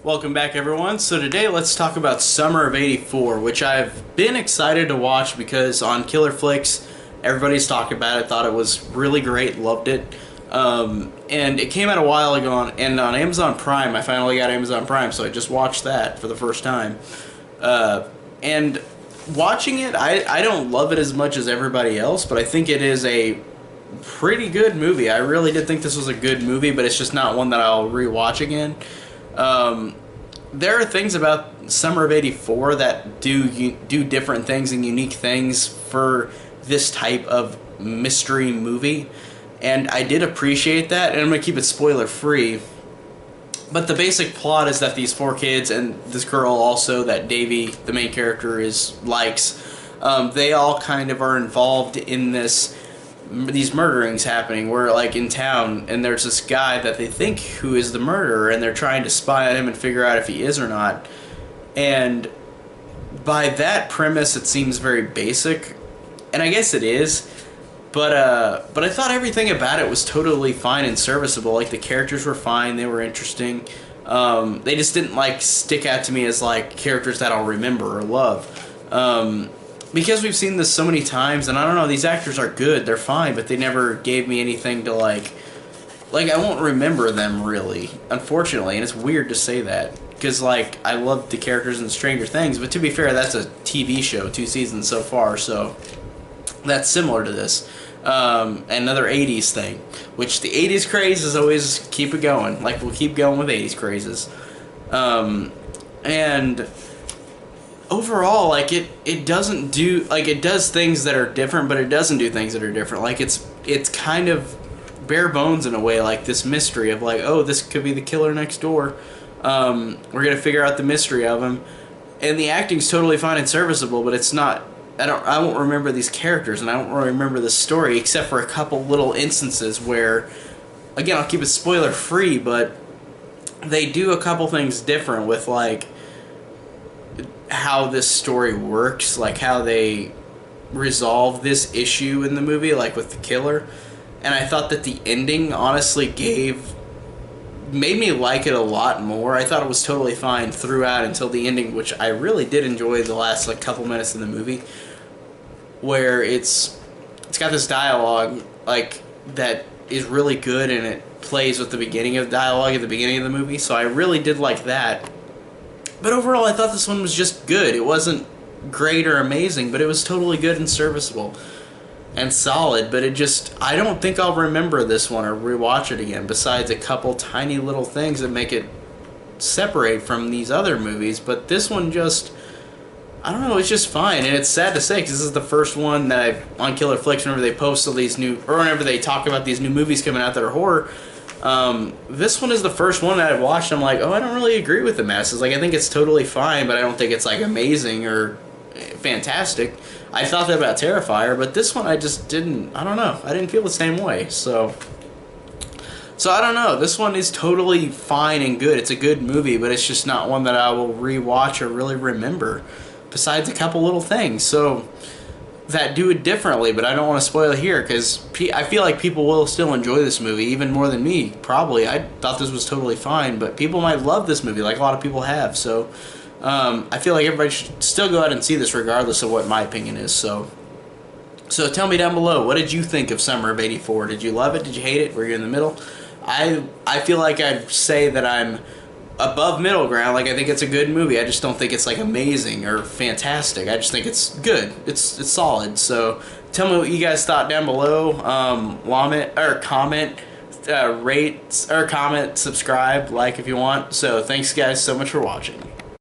Welcome back, everyone. So today let's talk about Summer of '84, which I've been excited to watch because on Killer Flicks everybody's talking about it, thought it was really great, loved it. And it came out a while ago and on Amazon Prime. I finally got Amazon Prime, so I just watched that for the first time. And watching it, I don't love it as much as everybody else, but I think it is a pretty good movie. I really did think this was a good movie, but it's just not one that I'll rewatch again. There are things about Summer of '84 that do different things and unique things for this type of mystery movie, and I did appreciate that, and I'm going to keep it spoiler free. But the basic plot is that these four kids and this girl also that Davy, the main character, likes, they all kind of are involved in these murderings happening where, like, in town, and there's this guy that they think who is the murderer, and they're trying to spy on him and figure out if he is or not. And by that premise, it seems very basic, and I guess it is, but I thought everything about it was totally fine and serviceable. Like, the characters were fine, they were interesting. They just didn't, like, stick out to me as, like, characters that I'll remember or love. Because we've seen this so many times, and I don't know, these actors are good, they're fine, but they never gave me anything to, like, I won't remember them, really, unfortunately, and it's weird to say that, because, like, I love the characters in Stranger Things, but to be fair, that's a TV show, 2 seasons so far, so that's similar to this. Another 80s thing, which the 80s craze is always keep it going, like, we'll keep going with 80s crazes. And overall, like, it doesn't do, like, it does things that are different, but it doesn't do things that are different. Like, it's kind of bare bones in a way, like this mystery of, like, oh, this could be the killer next door. We're gonna figure out the mystery of him, and the acting's totally fine and serviceable, but it's not. I won't remember these characters, and I don't really remember the story except for a couple little instances where, again, I'll keep it spoiler free, but they do a couple things different with, like, how this story works, like how they resolve this issue in the movie, like with the killer. And I thought that the ending honestly made me like it a lot more. I thought it was totally fine throughout until the ending, which I really did enjoy the last, like, couple minutes in the movie, where it's got this dialogue, like, that is really good, and it plays with the beginning of the dialogue at the beginning of the movie, so I really did like that. But overall, I thought this one was just good. It wasn't great or amazing, but it was totally good and serviceable and solid. But I don't think I'll remember this one or rewatch it again, besides a couple tiny little things that make it separate from these other movies. But this one just, I don't know, it's just fine. And it's sad to say, because this is the first one that on Killer Flicks, whenever they post all these or whenever they talk about these new movies coming out that are horror, this one is the first one that I've watched. I'm like, oh, I don't really agree with the masses. Like, I think it's totally fine, but I don't think it's, like, amazing or fantastic. I thought that about Terrifier, but this one I just didn't, I don't know. I didn't feel the same way, so I don't know. This one is totally fine and good. It's a good movie, but it's just not one that I will rewatch or really remember, besides a couple little things. So that do it differently, but I don't want to spoil it here, because I feel like people will still enjoy this movie, even more than me, probably. I thought this was totally fine, but people might love this movie, like a lot of people have, so I feel like everybody should still go out and see this, regardless of what my opinion is, so tell me down below, what did you think of Summer of '84? Did you love it? Did you hate it? Were you in the middle? I feel like I'd say that I'm above middle ground. Like, I think it's a good movie. I just don't think it's, like, amazing or fantastic. I just think it's good. It's solid. So tell me what you guys thought down below. Comment, rate, or comment, subscribe, like if you want. So thanks, guys, so much for watching.